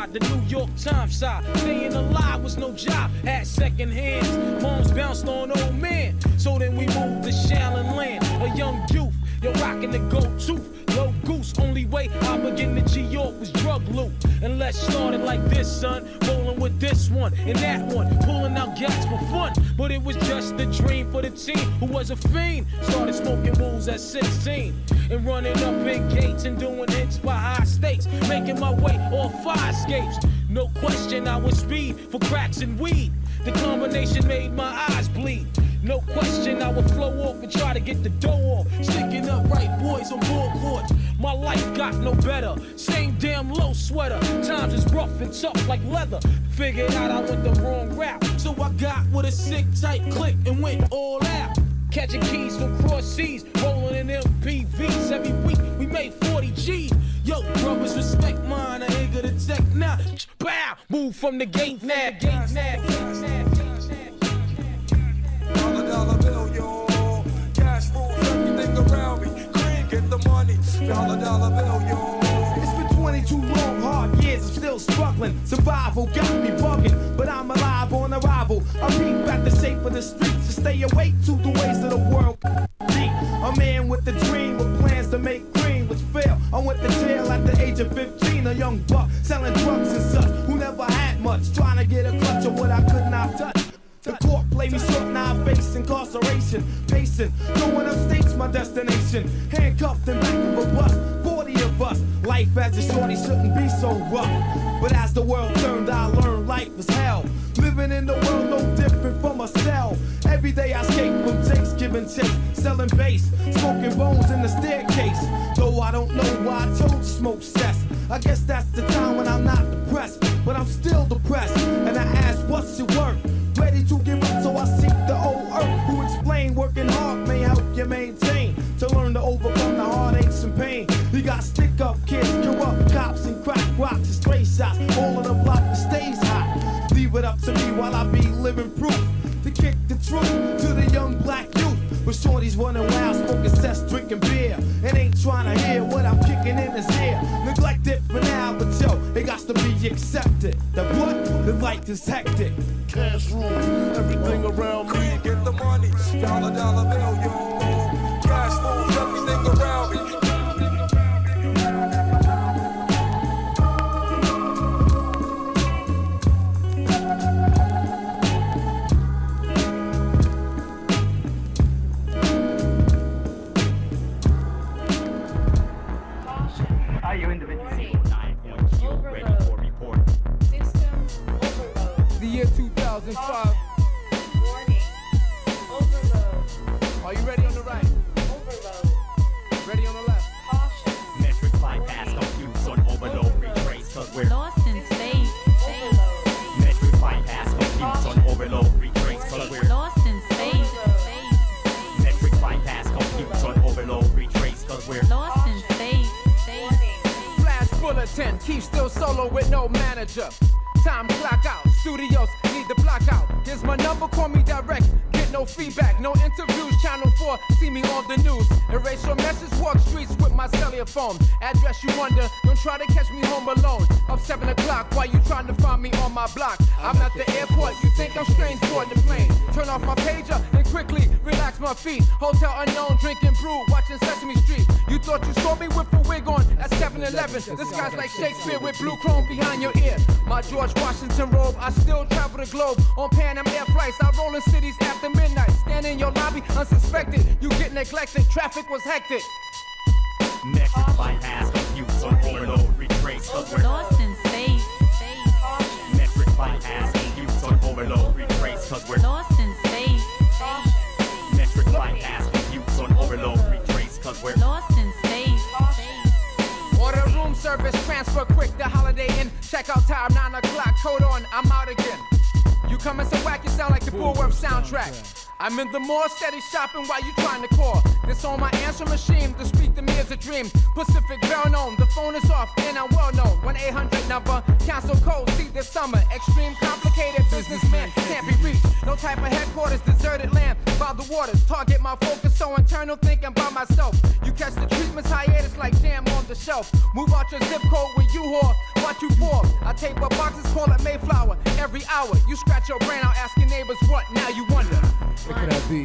side, the New York Times side. Staying alive was no job, had second hands. Moms bounced on old men, so then we moved to Shaolin Land. A young youth, you're rocking the go-to. Low goose, only way I begin to G-York was drug loot. And let's start it like this, son. Rolling with this one and that one, pulling out gas for fun. But it was just a dream for the team who was a fiend. Started smoking wools at 16 and running up in gates and doing hits by high stakes. Making my way off fire escapes. No question I was speed for cracks and weed. The combination made my eyes bleed. No question I would flow off and try to get the dough off. Sticking up right boys on ball courts. My life got no better. Same damn low sweater. Times is rough and tough like leather. Figured out I went the wrong route. So I got with a sick tight click and went all out. Catching keys from cross seas, rolling in MPVs. Every week we made 40 G's. Yo, brothers, respect mine. I ain't gonna tech now. Bow, move from the gate now. Dollar bill, yo. Cash rules everything around me. Green, get the money. Dollar bill, yo. It's been 22 long, hard years. I'm still struggling. Survival got me bugging, but I'm alive on arrival. I peep at the shape of the streets to stay awake to the ways of the world. A man with a dream with plans to make green, which fail. I went to jail at the age of 15. A young buck selling drugs and such, who never had much, trying to get a clutch of what I could not touch. The court played me short, now I face incarceration. Pacing, going upstate's my destination. Handcuffed in back of a bus, 40 of us. Life as a shorty shouldn't be so rough. But as the world turned, I learned life was hell. Living in the world no different from a cell. Every day I escape from takes, giving chase, selling bass, smoking bones in the staircase. Though I don't know why I chose to smoke cess. I guess that's the time when I'm not depressed, but I'm still depressed. And I ask, what's it worth? Ready to give up, so I seek the old earth who explain working hard may help you maintain. To learn to overcome the heartaches and pain. You got stick up kids, corrupt cops and crack rocks and stray shots. All of the block that stays hot. Leave it up to me while I be living proof to kick the truth to the young black youth. But shorties running wild, smoking cess, drinking beer, and ain't trying to hear what I'm kicking in his ear. Neglect it for now, but yo, it got to be accepted. That what? The life is hectic. Cash rules everything around me. Get the money. Dollar bill, yo. Cash rules everything around me. Are you individual? Ready for report. System overload. The year 2005. Warning. Overload. Are you ready on the right? Overload. Ready on the left? Caution. Metric bypass, confused on overload, retrace, cause we're Lost in space. Overload. metric bypass, confused on overload, retrace, cause we're Lost in space. metric bypass, confused on overload, retrace, cause we're Lost in space. Flash bulletin, keep still solo with no manager. Time clock out, studios need to block out. Here's my number, call me direct. Get no feedback, no interviews. Channel 4, see me on the news. Erase your message, walk streets with my cellular phone. Address you wonder, don't try to catch me home alone. Up 7 o'clock, why you trying to find me on my block? I'm at the airport, you think I'm strange boarding the plane. Turn off my pager and quickly relax my feet. Hotel unknown, drinking brew, watching Sesame Street. You thought you saw me with a wig on at 7-Eleven. This guy's like Shakespeare with blue chrome behind your ear. My George Washington robe, I still travel the globe. On Pan Am Air flights, I roll in cities after midnight. Stand in your lobby, unsuspected. You get neglected, traffic was hectic. metric bypass, confused on overload, retrace, cause we're Lost in space. metric bypass, confused on overload, retrace, cause we're Lost in space. metric bypass, confused on overload, retrace, cause we're Lost in space. Order room service, transfer quick, the Holiday Inn. Check out time, 9 o'clock, code on, I'm out again. You coming so whack, you sound like the Bullworth soundtrack. I'm in the mall, steady shopping while you trying to call. This on my answer machine, to speak to me is a dream. Pacific, well known, the phone is off and I'm well known. 1-800 number, cancel code, see this summer. Extreme, complicated businessman, can't be reached. No type of headquarters, deserted land, by the waters. Target my focus, so internal thinking by myself. You catch the treatments, hiatus like jam on the shelf. Move out your zip code with you whore, watch you fall. I tape up boxes, call it Mayflower. Every hour, you scratch your brain out asking neighbors what, now you wonder. What could that be?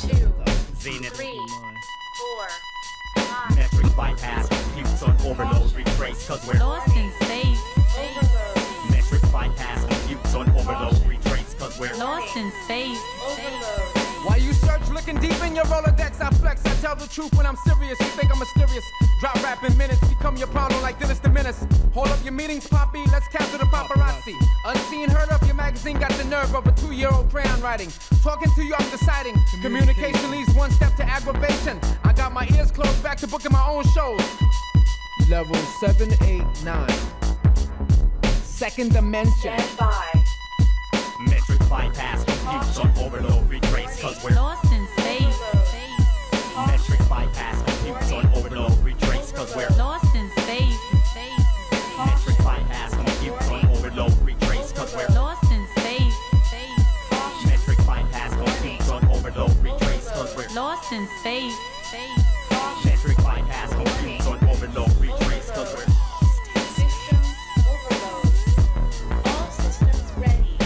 2, Zenith. 3, 4, 5. Metric bypass, computes on overload, retrace, cause we're Lost in space. Overload. metric bypass, computes on overload, retrace, cause we're Lost in space. Overload. While you search, looking deep in your Rolodex, I flex, I tell the truth when I'm serious. You think I'm mysterious? Drop rap in minutes, become your problem like Dennis the Menace. Hold up your meetings, Poppy, let's capture the paparazzi. Unseen, heard of, your magazine got the nerve of a 2-year-old crayon writing. Talking to you, I'm deciding. Communication leads one step to aggravation. I got my ears closed back to booking my own shows. Level 7, 8, 9. Second dimension. Stand by. metric bypass, computes on overload, retrace, cause we're Lost in space. metric bypass, computes on overload, retrace, cause we're Lost in space. metric bypass, computes on overload, retrace, cause we're Lost in space. metric bypass, computes on overload, retrace, cause we're Lost in space. metric bypass, computes on overload, retrace, cause we're Systems overload. All systems ready.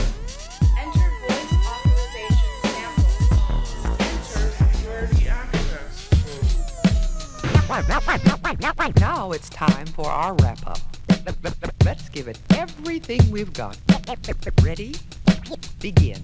Enter voice authorization sample. Enter security access. Now it's time for our wrap-up. Let's give it everything we've got. Ready? Begin.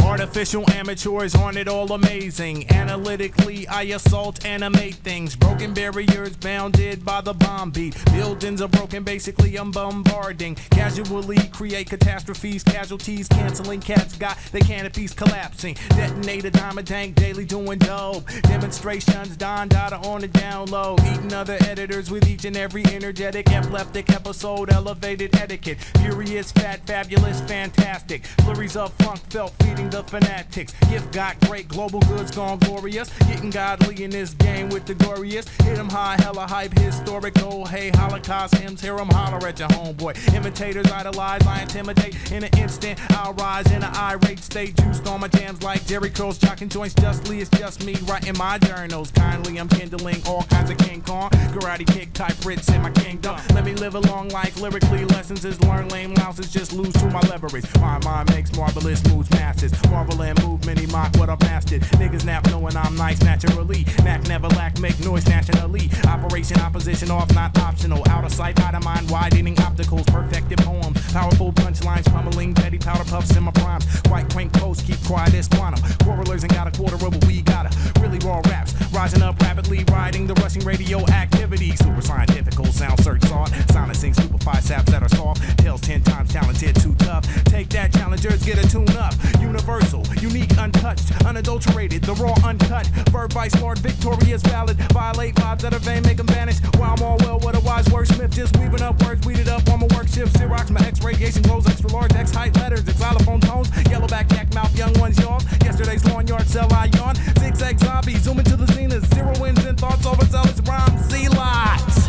Artificial amateurs aren't it all amazing? Analytically, I assault, animate things. Broken barriers bounded by the bomb beat. Buildings are broken, basically I'm bombarding. Casually create catastrophes, casualties, canceling cats got the canopies collapsing. Detonate a diamond tank daily doing dope. Demonstrations, Don Dada on the down low. Eating other editors with each and every energetic, epileptic episode, elevated etiquette. Furious, fat, fabulous, fantastic. Flurries of funk felt feeding the fanatics. Gift got great, global goods gone glorious. Getting godly in this game with the glorious. Hit 'em high, hella hype, historical. Hey, Holocaust hymns, hear 'em holler at your homeboy. Imitators idolize, I intimidate. In an instant, I'll rise in an irate state. Juiced on my jams like Jerry Curls, jocking joints justly. It's just me writing my journals. Kindly, I'm kindling all kinds of King Kong. Karate kick type Brits in my kingdom. Let me live a long life, lyrically. Lessons is learn, lame louses just lose to my leverage. My mind makes marvelous moves, masters. Marvel and movement, he mock what I've mastered. Niggas nap knowing I'm nice naturally. Mac never lack, make noise nationally. Operation opposition off, not optional. Out of sight, out of mind, widening opticals, perfected poems. Powerful punchlines, pummeling, petty powder puffs in my primes. White quaint posts, keep quiet as quantum. Quarrelers ain't got a quarter of what we gotta. Really raw raps, rising up rapidly, riding the rushing radio activity. Super scientifical, sound search sought. Silencing stupefy saps that are soft. Tails 10 times talented, too tough. Take that, challengers, get a tune up. Universal, unique, untouched, unadulterated, the raw, uncut. Verb by smart, victorious, valid. Violate vibes that are vain, make them vanish. While I'm all well, what a wise wordsmith. Just weaving up words, weeded up on my work shift. Xerox, my X-radiation glows, extra large, X-height letters, xylophone tones. Yellowback, yak mouth, young ones yawn. Yesterday's lawn yard, sell I yawn. Zigzag zombie, zoom into the zenith. Zero wins and thoughts, overzealous rhymes, Z-lots.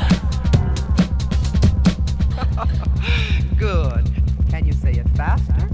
Good. Can you say it faster?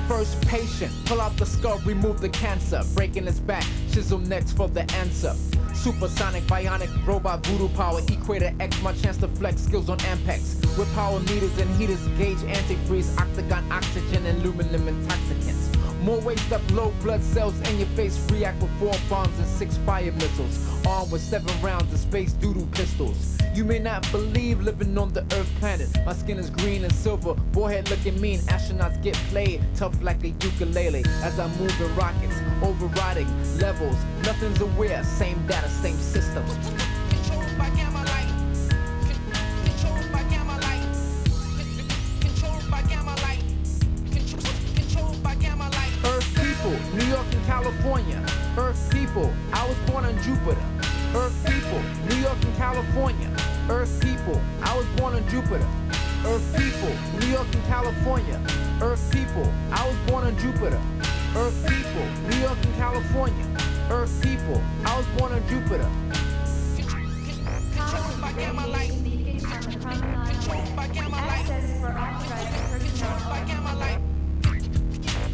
First patient, pull out the skull, remove the cancer. Breaking its back, chisel next for the answer. Supersonic, bionic, robot, voodoo power. Equator X, my chance to flex skills on Ampex. With power meters and heaters, gauge antifreeze, octagon, oxygen, and aluminum intoxicants. More waste up, low blood cells in your face. React with 4 bombs and 6 fire missiles. Armed with 7 rounds of space doodle pistols. You may not believe living on the Earth planet. My skin is green and silver, forehead looking mean. Astronauts get played, tough like a ukulele. As I move in rockets, overriding levels. Nothing's aware, same data, same system. Controlled by gamma light. Controlled by gamma light. Controlled by gamma light. California. Earth people, I was born on Jupiter. Earth people, New York and California. Earth people, I was born on Jupiter. Earth people, New York and California. Earth people, I was born on Jupiter. Earth people, New York and California. Earth people, I was born on Jupiter. Control by gamma light. Speaking from the promenade. Control by gamma light. Access for authorized personnel. Control by gamma light.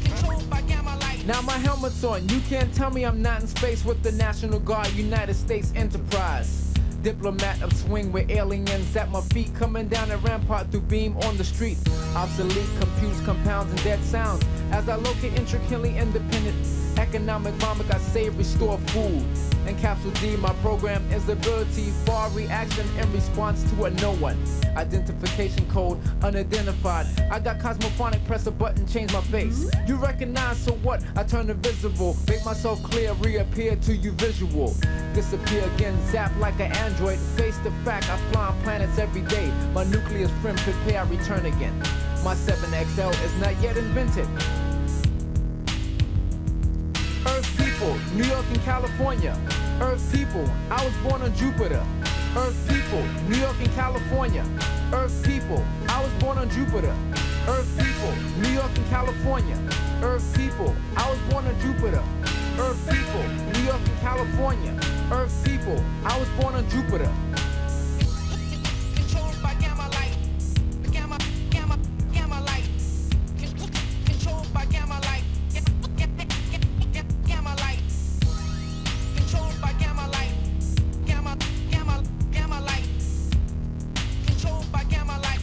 Control by gamma light. Now my helmet's on, you can't tell me I'm not in space with the National Guard, United States Enterprise. Diplomat of swing with aliens at my feet, coming down a rampart through beam on the street. Obsolete computes, compounds, and dead sounds as I locate intricately independent economic vomit. I save, restore food. And Capsule D, my program is the ability for reaction in response to a no one. Identification code unidentified. I got cosmophonic, press a button, change my face. You recognize, so what? I turn invisible, make myself clear, reappear to you visual. Disappear again, zap like an android. Face the fact, I fly on planets every day. My nucleus friend, prepare, I return again. My 7XL is not yet invented. Earth people, New York and California. Earth people, I was born on Jupiter. Earth people, New York and California. Earth people, I was born on Jupiter. Earth people, New York and California. Earth people, I was born on Jupiter. Earth people, New York and California. Earth people, I was born on Jupiter. Controlled by gamma light. Gamma light. Controlled by gamma light. Gamma light. Controlled by gamma light. Gamma light. Controlled by gamma light.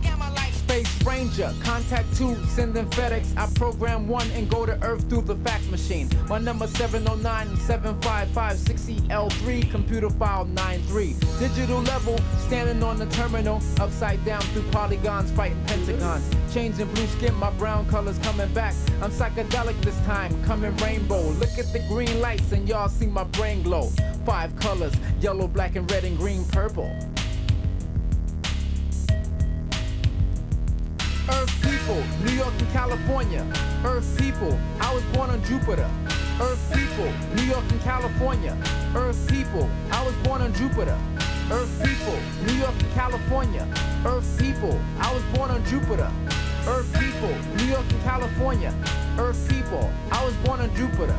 Gamma light. Space Ranger, contact 2, sending FedEx. I program 1 and go to Earth through the fax machine. My number 709-755-6EL3, computer file 93. Digital level, standing on the terminal, upside down through polygons, fighting pentagons. Changing blue skin, my brown colors coming back. I'm psychedelic this time, coming rainbow. Look at the green lights and y'all see my brain glow. 5 colors, yellow, black, and red, and green, purple. Earth people, New York and California. Earth people, I was born on Jupiter. Earth people, New York and California. Earth people, I was born on Jupiter. Earth people, New York and California. Earth people, I was born on Jupiter. Earth people, New York and California. Earth people, I was born on Jupiter.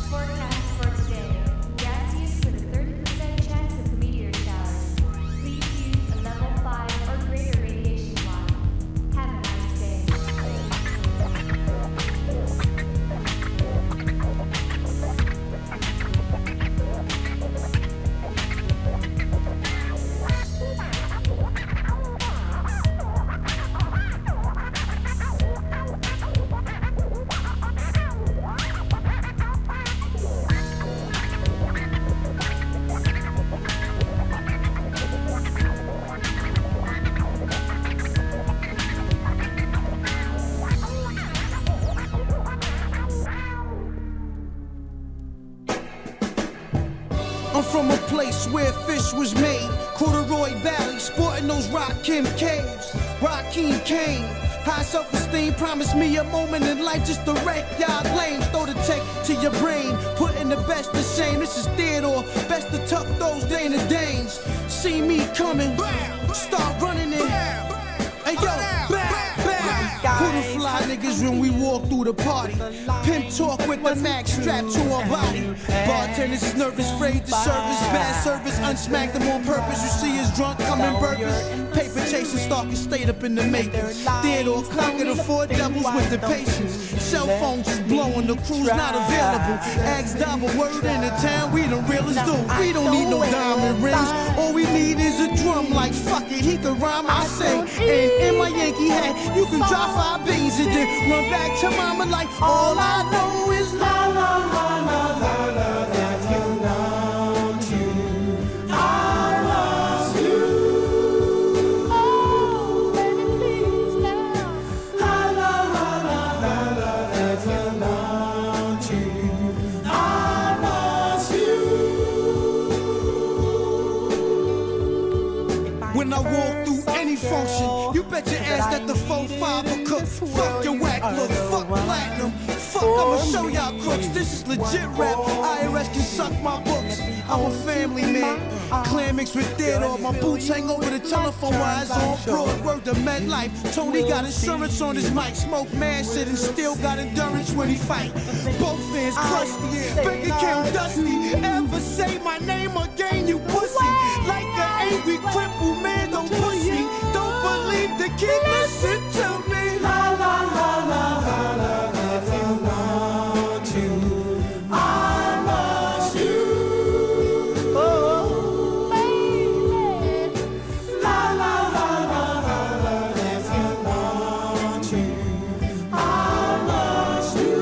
Forecast for today. Gaseous with a 30% chance of meteor showers. Please use a level 5 or greater radiation block. Have a nice day. I'm from a place where fish was made. Corduroy Valley, sporting those Rakim caves. Rakim Kane, high self-esteem, promise me a moment in life just to wreck y'all lames. Throw the tech to your brain, putting the best to shame. This is Theodore, best to tuck those Dana Danes. See me coming, start running in. Hey yo, bam, bam. Who the fly niggas when we walk through the party? Pimp talk with the max strapped to our body. Bartenders is nervous, afraid to service. Bad service, unsmack them on purpose. You see us drunk, coming burgers. Paper chasing, stalking, stayed up in the making. Theodore conquered the 4 devils with the patience. Cell phones just blowing, the crew's not available. Ask double word in the town, we the realest dude. We don't need no diamond rings. All we need is a drum like fuck it, he can rhyme, I say. And in my Yankee hat, you can drop 5 beans and then run back to mama like all I know is la la la la la la. If you know you, I love you. Oh, baby, please now. La la la la la la. If you know you, I love you. When I walk through any function, you bet your ass that the 4-5 will cook. Fuck your whack Look, fuck platinum. Fuck, I'ma show y'all crooks. This is legit rap. IRS can suck my books. I'm a family man. Clan mixed with theater. My boots hang over the telephone wires on Broadway to MetLife. Tony got insurance on his mic. Smoke mad shit and still got endurance when he fight. Both hands crusty, bank account dusty. Ever say my name again, you pussy? Like an angry cripple man, don't push me. Don't believe the kid, listen to me. La la la la la la. If you want to, I must you. Oh, baby. La la la la la la. If you want to, I must you.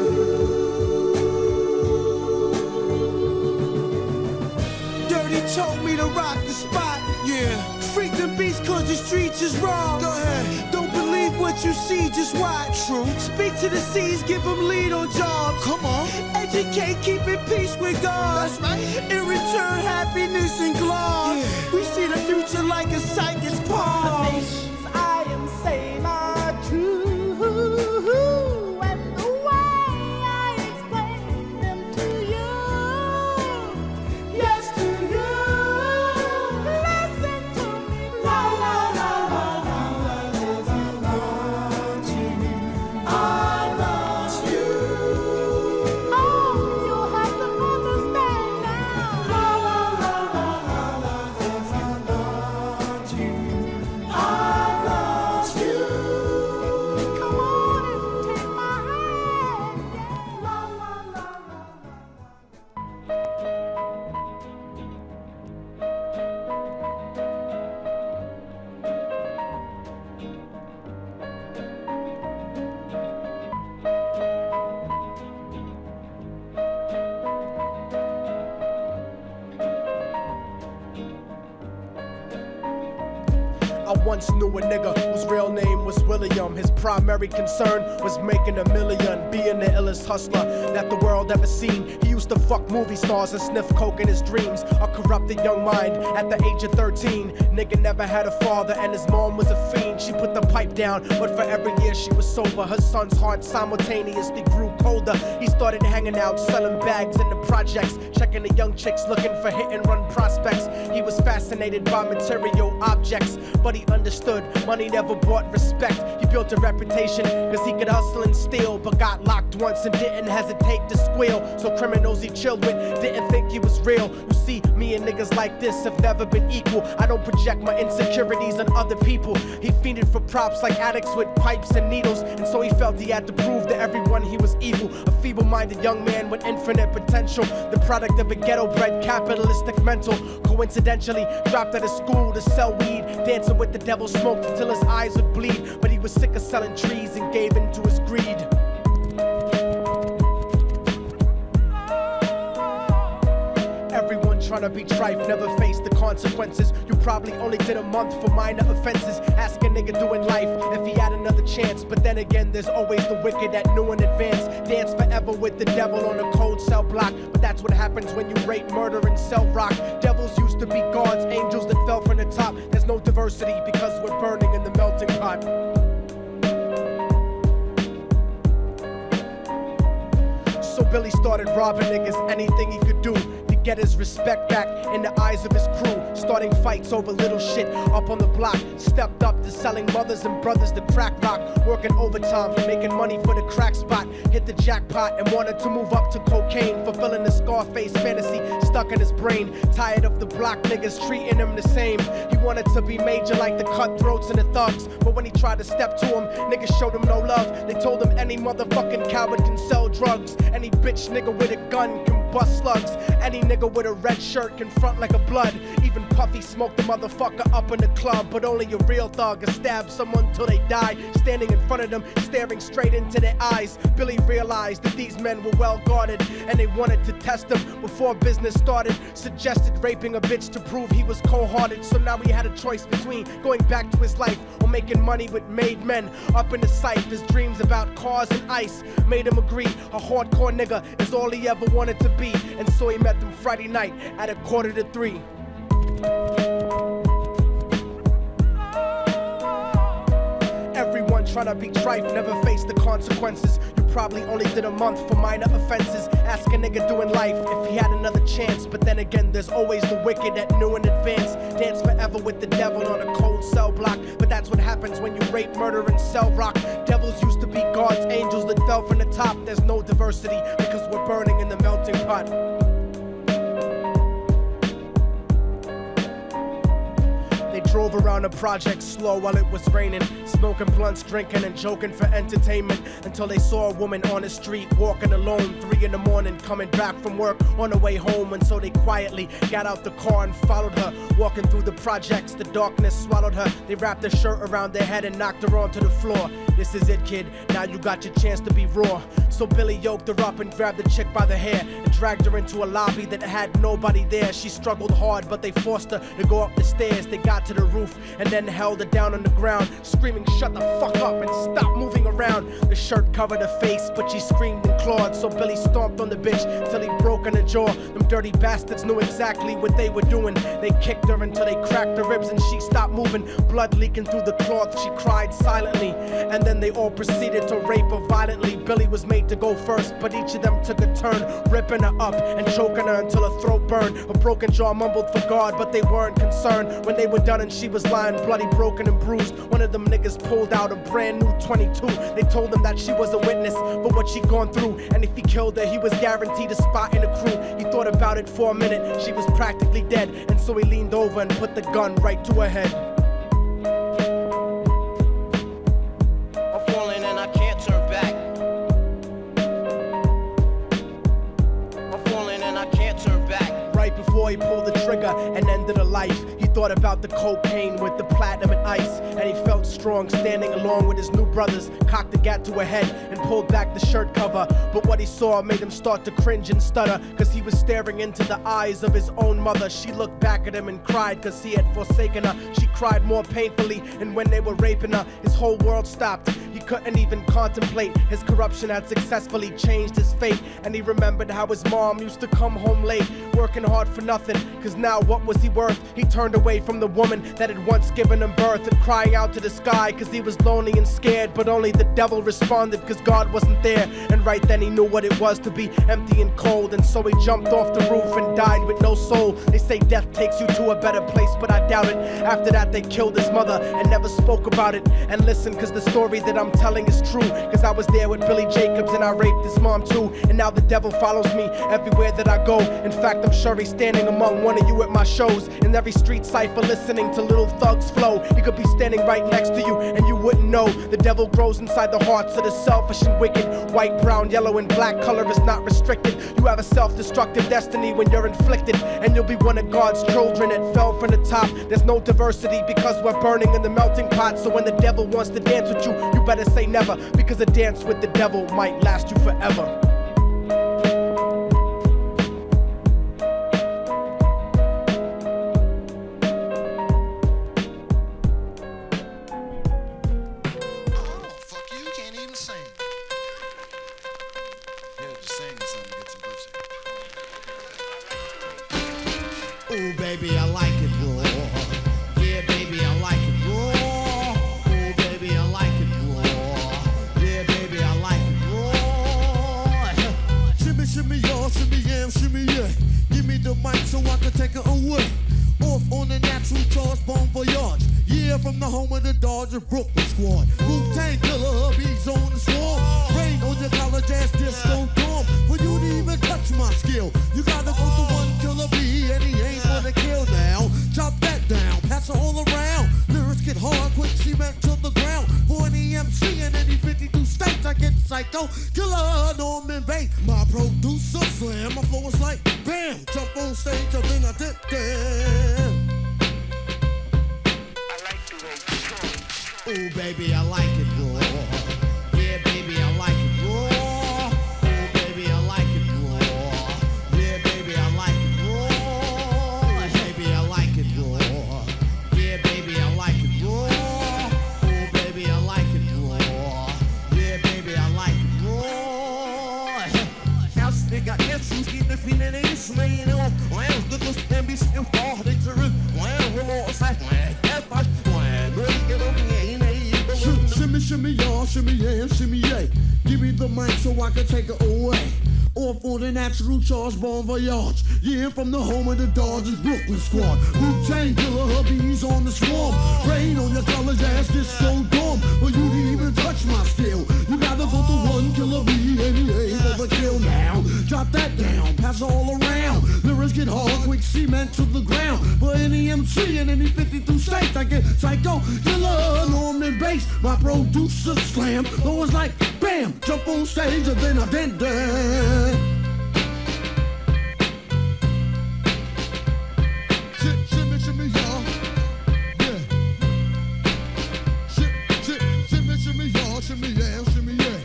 Dirty told me to rock the spot. Yeah. Freak the beast cause the streets is raw. Go ahead. Don't believe what you see, just watch. True. Speak to the seas, give them lead on jobs. Come on. Educate, keep in peace with God. That's right. In return, happiness and gloss. Yeah. We see the future like a psychic's palm. The things I am saying are true. And the way I explain them to you. Yes, to you. Listen to me. La la la la la la. If you want to, I must you. Oh, you have to understand now. La la la la la la. If you want to, I must you. Come on and take my hand. La la la la la. I once knew a nigga whose real name was William. His primary concern was making a million, being the illest hustler that the world ever seen. He used to fuck movie stars and sniff coke in his dreams. A corrupted young mind at the age of 13. Nigga never had a father and his mom was a fiend. She put the pipe down, but for every year she was sober. Her son's heart simultaneously grew colder. He started hanging out, selling bags in the projects, checking the young chicks looking for hit and run prospects. He was fascinated by material objects, but he understood money never brought respect. He built a reputation cause he could hustle and steal, but got locked once and didn't hesitate to squeal. So criminals he chilled with didn't think he was real. You see, me and niggas like this have never been equal. I don't project my insecurities on other people. He fiended for props like addicts with pipes and needles, and so he felt he had to prove to everyone he was evil. A feeble-minded young man with infinite potential, the product of a ghetto-bred capitalistic mental. Coincidentally dropped out of school to sell weed, dancing with the devil, smoked until his eyes would bleed. But he was sick of selling trees and gave in to his greed. Everyone trying to be trife never faced the consequences. You probably only did a month for minor offenses. Ask a nigga doing life if he had another chance. But then again, there's always the wicked that knew in advance. Dance forever with the devil on a cold cell block. But that's what happens when you rape, murder, and sell rock. Devils used to be gods, angels that fell from the top. There's no diversity because we're burning in the melting pot. So Billy started robbing niggas, anything he could do to get his respect back in the eyes of his crew. Starting fights over little shit up on the block. Stepped up to selling mothers and brothers the crack rock. Working overtime, making money for the crack spot. Hit the jackpot and wanted to move up to cocaine. Fulfilling the Scarface fantasy stuck in his brain. Tired of the block niggas treating him the same. He wanted to be major like the cutthroats and the thugs. But when he tried to step to him, niggas showed him no love. They told him any motherfucking coward can sell drugs. Any bitch nigga with a gun can bust slugs. Any nigga with a red shirt can front like a blood. Even Puffy smoked the motherfucker up in the club. But only a real thug can stab someone till they die. Standing in front of them, staring straight into their eyes. Billy realized that these men were well guarded, and they wanted to test him before business started. Suggested raping a bitch to prove he was cold-hearted. So now he had a choice between going back to his life or making money with made men. Up in the sight, his dreams about cars and ice made him agree a hardcore nigga is all he ever wanted to be. And so he met them Friday night at 2:45. Everyone trying to be trife, never face the consequences. You probably only did a month for minor offenses. Ask a nigga doing life if he had another chance. But then again, there's always the wicked that knew in advance. Dance forever with the devil on a cold cell block. But that's what happens when you rape, murder, and sell rock. Devils used to be God's angels that fell from the top. There's no diversity because we're burning in the melting pot. Drove around the project slow while it was raining, smoking blunts, drinking and joking for entertainment, until they saw a woman on the street walking alone, 3 in the morning, coming back from work on her way home. And so they quietly got out the car and followed her, walking through the projects. The darkness swallowed her. They wrapped her shirt around their head and knocked her onto the floor. This is it, kid, now you got your chance to be raw. So Billy yoked her up and grabbed the chick by the hair and dragged her into a lobby that had nobody there. She struggled hard, but they forced her to go up the stairs. They got to the roof and then held her down on the ground, screaming, "Shut the fuck up and stop moving around." The shirt covered her face, but she screamed and clawed. So Billy stomped on the bitch till he broke in her jaw. Them dirty bastards knew exactly what they were doing. They kicked her until they cracked her ribs and she stopped moving, blood leaking through the cloth. She cried silently, and then they all proceeded to rape her violently. Billy was made to go first, but each of them took a turn, ripping her up and choking her until her throat burned. Her broken jaw mumbled for God, but they weren't concerned. When they were done and she was lying bloody, broken and bruised, one of them niggas pulled out a brand new 22. They told him that she was a witness for what she'd gone through, and if he killed her, he was guaranteed a spot in the crew. He thought about it for a minute. She was practically dead, and so he leaned over and put the gun right to her head. I'm falling and I can't turn back. I'm falling and I can't turn back. Right before he pulled the trigger and ended her life, he thought about the cocaine with the platinum and ice, and he felt strong standing along with his new brothers, cocked the gat to her head and pulled back the shirt cover. But what he saw made him start to cringe and stutter, cause he was staring into the eyes of his own mother. She looked back at him and cried cause he had forsaken her. She cried more painfully, and when they were raping her, his whole world stopped. He couldn't even contemplate. His corruption had successfully changed his fate, and he remembered how his mom used to come home late, working hard for nothing, cause now what was he worth? He turned away from the woman that had once given him birth, and crying out to the sky cause he was lonely and scared. But only the devil responded cause God wasn't there, and right then he knew what it was to be empty and cold. And so he jumped off the roof and died with no soul. They say death takes you to a better place, but I doubt it. After that they killed his mother and never spoke about it. And listen, cause the story that I'm telling is true, cause I was there with Billy Jacobs and I raped his mom too. And now the devil follows me everywhere that I go. In fact, I'm sure he's standing among one of you at my shows, in every street cipher listening to Little Thug's flow. He could be standing right next to you and you wouldn't know. The devil grows inside the hearts of the selfish and wicked. White, brown, yellow, and black color is not restricted. You have a self-destructive destiny when you're inflicted, and you'll be one of God's children that fell from the top. There's no diversity because we're burning in the melting pot. So when the devil wants to dance with you, you better say never, because a dance with the devil might last you forever. Ooh, baby, I like it raw. Yeah, baby, I like it raw. Ooh, baby, I like it raw. Yeah, baby, I like it raw. Shimmy, shimmy, y'all, shimmy, yam, shimmy, yeah. Give me the mic so I can take it away. Off on the natural charge, bon voyage. Yeah, from the home of the Dodger Brooklyn squad. Wu-Tang Killer, bees on the swarm. Rain on your college ass disco dorm. For you to even touch my skill, you gotta go to one killer bee, and he ain't gonna kill now. Chop that down, pass it all around. Lyrics get hard, quick cement to the ground. For any MC in any 52 states, I get psycho. Killer, Norman Bates, my producer slam. My flow is like bam, jump on stage, and then I dip down. Ooh, baby, I like it raw. Yeah, baby, I like it raw. Ooh, baby, I like it raw. Yeah, baby, I like it raw. Baby, I like it raw. Yeah, baby, I like it raw. Ooh, baby, I like it raw. Yeah, baby, I like it raw. House, they got issues, keep the feeling they slaying off. Well, look us and be still far, they true. Well, we're all side, well, that's fine. Well, look at them, yeah. Shimmy, shimmy, yo, shimmy yeah, shimmy yeah. Give me the mic so I can take it away. Off on the natural charge, bon voyage. Yeah, from the home of the Dodgers, Brooklyn squad. Wu-Tang Killer, hubbies on the swarm. Rain on your college ass, this so dumb. But you didn't even touch my skill. You gotta go to one killer B, and he ain't overkill now. Drop that down, pass it all around. Lyrics get hard, quick cement to the ground. For any MC in any 52 states, I get psycho, killer, Norman bass. My producer slam, though it's like bam, jump on stage and then I dance. Shimmy, shimmy, y'all. Yeah. Shimmy, shimmy, y'all. Shimmy, yeah, shimmy, yeah.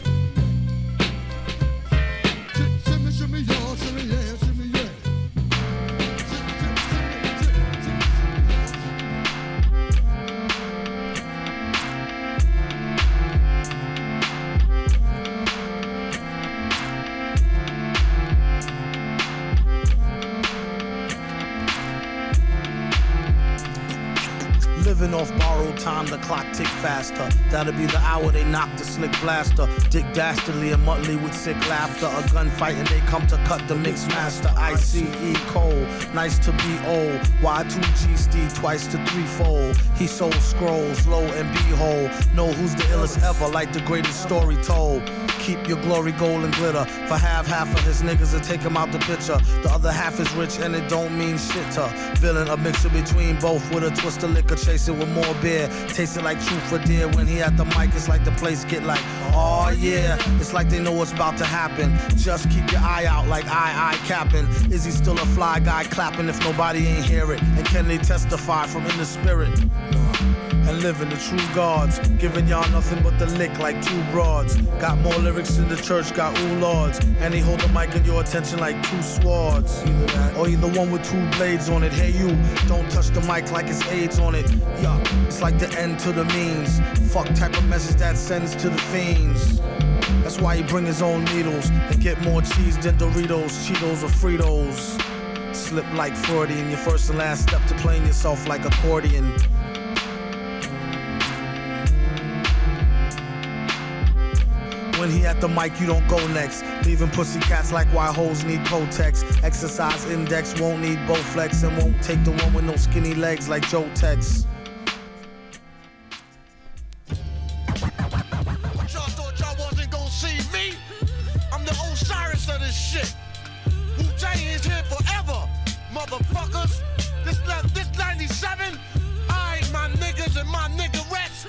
Shimmy, shimmy, y'all. Shimmy, yeah, shimmy, yeah. Living off borrowed time, the clock tick faster. That'll be the hour they knock the slick blaster. Dick Dastardly and Muttley with sick laughter. A gunfight and they come to cut the mix master. ICE Cole, nice to be old. Y2G Steve twice to threefold. He sold scrolls, low and behold. Know who's the illest ever, like the greatest story told. Keep your glory gold and glitter. For half of his niggas to take him out the picture. The other half is rich and it don't mean shit to villain. A mixture between both with a twist of liquor. Chase it with more beer. Taste it like truth for dear. When he at the mic, it's like the place get like, oh yeah. It's like they know what's about to happen. Just keep your eye out like I capping. Is he still a fly guy clapping if nobody ain't hear it? And can they testify from in the spirit? And living the true gods, giving y'all nothing but the lick like two broads. Got more lyrics than the church got ooh lords. And he hold the mic in your attention like two swords. Either that, or either one with two blades on it. Hey you, don't touch the mic like it's AIDS on it. Yuck, it's like the end to the means. Fuck type of message that sends to the fiends. That's why he bring his own needles and get more cheese than Doritos, Cheetos, or Fritos. Slip like Freudian, your first and last step to playing yourself like accordion. When he at the mic, you don't go next. Leaving pussycats like why hoes need Kotex. Exercise index won't need Bowflex and won't take the one with no skinny legs like Joe Tex. Y'all thought y'all wasn't gonna see me? I'm the Osiris of this shit. Wu-Tang is here forever, motherfuckers. This 97, I ain't my niggas and my niggerettes.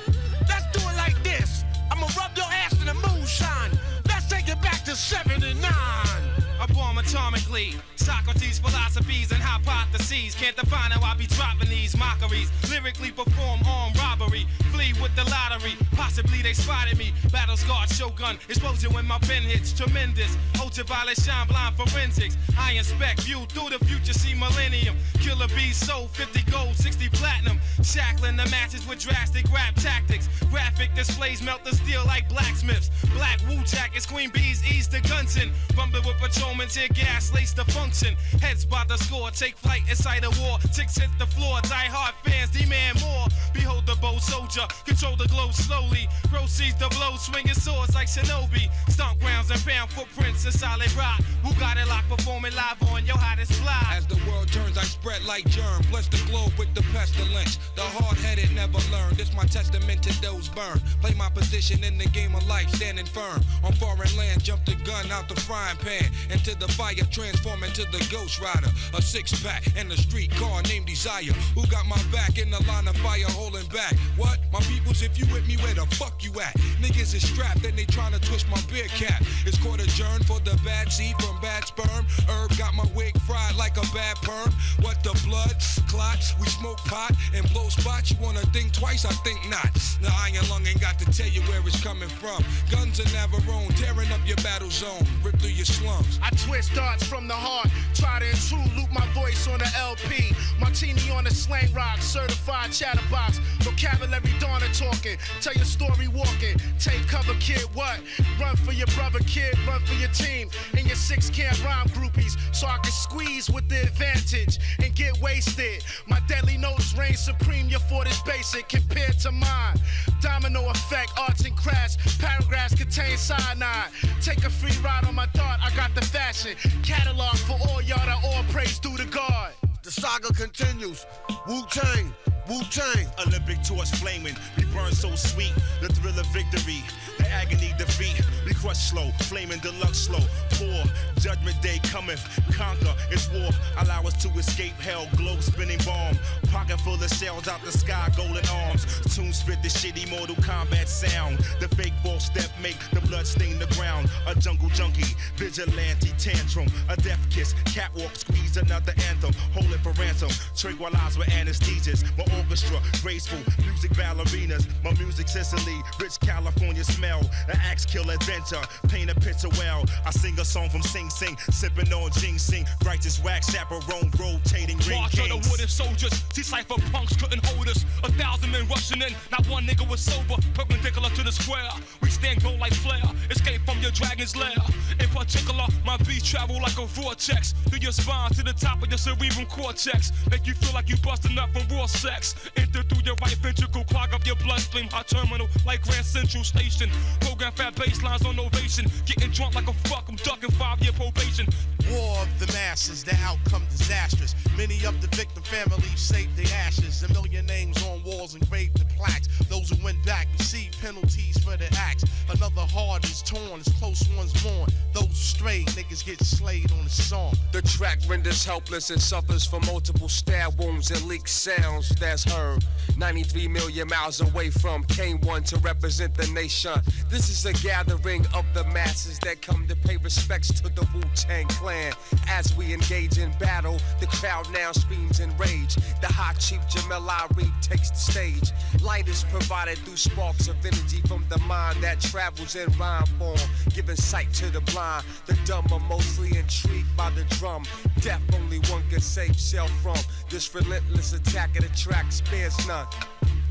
Let's do it like this. I'ma rub your ass in the moonshine. Let's take it back to 79. I bomb atomically. Socrates' philosophies and hypotheses. Can't define how I be dropping these mockeries. Lyrically perform armed robbery. Flee with the lottery. Possibly they spotted me. Battle scarred shogun. Explosion when my pen hits. Tremendous. Ultraviolet shine blind forensics. I inspect. View through the future. See millennium. Killer bees sold 50 gold, 60 platinum. Shackling the matches with drastic rap tactics. Graphic displays melt the steel like blacksmiths. Black Wu jackets. Queen bees ease the guns in. Rumble with patrolmen. Tear gas lace the function. Heads by the score, take flight inside a war. Ticks hit the floor, die hard fans demand more. Behold the bold soldier, control the globe slowly. Proceeds the blow, swinging swords like shinobi. Stomp grounds and pound footprints in solid rock. Who got it locked, performing live on your hottest fly. As the world turns, I spread like germ. Bless the globe with the pestilence. The hard-headed never learn. This my testament to those burned. Play my position in the game of life, standing firm. On foreign land, jump the gun out the frying pan. Into the fire, transform into the Ghost Rider. A six-pack and a street car named Desire. Who got my back in the line of fire holding back? What? My peoples, if you with me, where the fuck you at? Niggas is strapped and they tryna twist my beer cap. It's court adjourned for the bad seed from bad sperm. Herb got my wig fried like a bad perm. What the blood? Clots, we smoke pot and blow spots. You wanna think twice? I think not. The iron lung ain't got to tell you where it's coming from. Guns in Navarone, tearing up your battle zone. Rip through your slums. I twist darts from the heart Try to intrude, loop my voice on the LP. Martini on the slang rock, certified chatterbox. Vocabulary Donna talking, tell your story walking. Take cover, kid, what? Run for your brother, kid, run for your team. And your 6 can't rhyme groupies, so I can squeeze with the advantage and get wasted. My deadly notes reign supreme, your fort is basic compared to mine. Domino effect, arts and crafts, paragraphs contain cyanide. Take a free ride on my dart, I got the fashion. Catalog for all y'all that all praise due to God. The saga continues. Wu-Tang, Wu-Tang. Olympic torch flaming, we burn so sweet. The thrill of victory, the agony defeat. We crush slow, flaming deluxe slow. Poor, judgment day cometh, conquer, it's war. Allow us to escape hell, globe spinning bomb. Pocket full of shells out the sky, golden arms. Tune spit the shitty Mortal Kombat sound. The fake false step make the blood stain the ground. A jungle junkie, vigilante tantrum. A death kiss, catwalk squeeze another anthem. Hold it for ransom, tranquilize with anesthesias. My orchestra, graceful, music ballerinas. My music Sicily, rich California smell. An axe kill adventure, paint a picture well. I sing a song from Sing Sing, sipping on ginseng. Righteous wax, chaperone, rotating ring March of kings. the wooden soldiers, C-Cypher punks couldn't hold us. 1,000 men rushing in, not one nigga was sober. Perpendicular to the square, we stand gold like flare. Escape from your dragon's lair. In particular, my beats travel like a vortex through your spine to the top of your cerebral cortex. Make you feel like you busting up from raw sex. Enter through your right ventricle, clog up your bloodstream. Hot terminal like Grand Central Station. Program fat baselines on ovation. Getting drunk like a fuck, I'm ducking 5-year probation. War of the masses, the outcome disastrous. Many of the victim families saved their ashes. A million names on walls engraved in plaques. Those who went back receive penalties for their acts. Another heart is torn as close ones mourn. Those strayed niggas get slayed on the song. The track renders helpless and suffers from multiple stab wounds and leaked sounds that's heard. 93 million miles away from K1 to represent the nation. This is a gathering of the masses that come to pay respects to the Wu-Tang Clan. As we engage in battle, the crowd now screams in rage. The hot chief Jamel Ari takes the stage. Light is provided through sparks of energy from the mind that travels in rhyme form, giving sight to the blind. The dumb are mostly intrigued by the drum. Death only one can save self from. This relentless attack of the track spares none.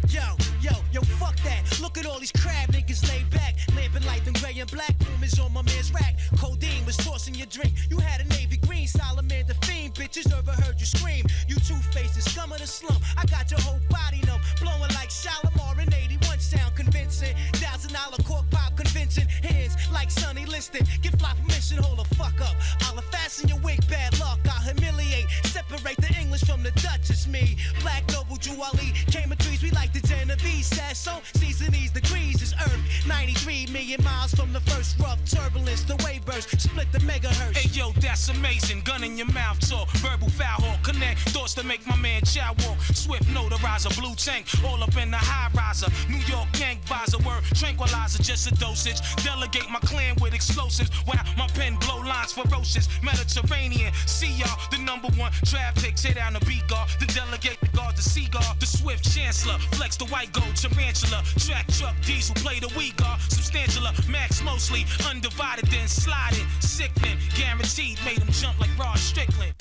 Yo, fuck that. Look at all these crab niggas laid back. Lamping light and gray and black. Room is on my man's rack. Codeine was tossing your drink. You had a navy green, Solomon the fiend. Bitches never heard you scream. You two-faced, the scum of the slum. I got your whole body numb. Blowing like Shalimar in 81 sound convincing. $1,000 cork pop convincing. Hands like Sonny Liston. Give fly permission, hold the fuck up. I'll fasten your wig, bad luck. I'll humiliate. Separate the English from the Dutch. It's me. Black Noble Juwali. Came in threes, we like the Genovese. Sasso, season these degrees is Earth. 93 million miles from the first rough turbulence. The wave burst, split the megahertz. Hey yo, that's amazing. Gun in your mouth talk. Verbal foul hawk. Connect thoughts to make my man chow walk. Swift notarizer, blue tank. All up in the high riser. New York gang visor. Word tranquilizer, just a dosage. Delegate my clan with explosives. Wow, my pen blow lines ferocious. Mediterranean. See y'all, the #1 draft pick. Tear down the beat guard. Then delegate the guard, the seagull. The swift chancellor. Flex the white gold tarantula. Track truck diesel. Play the we guard. Substantial. Max mostly. Undivided then sliding. Sickening. Guaranteed. Made him jump like Rod Strickland.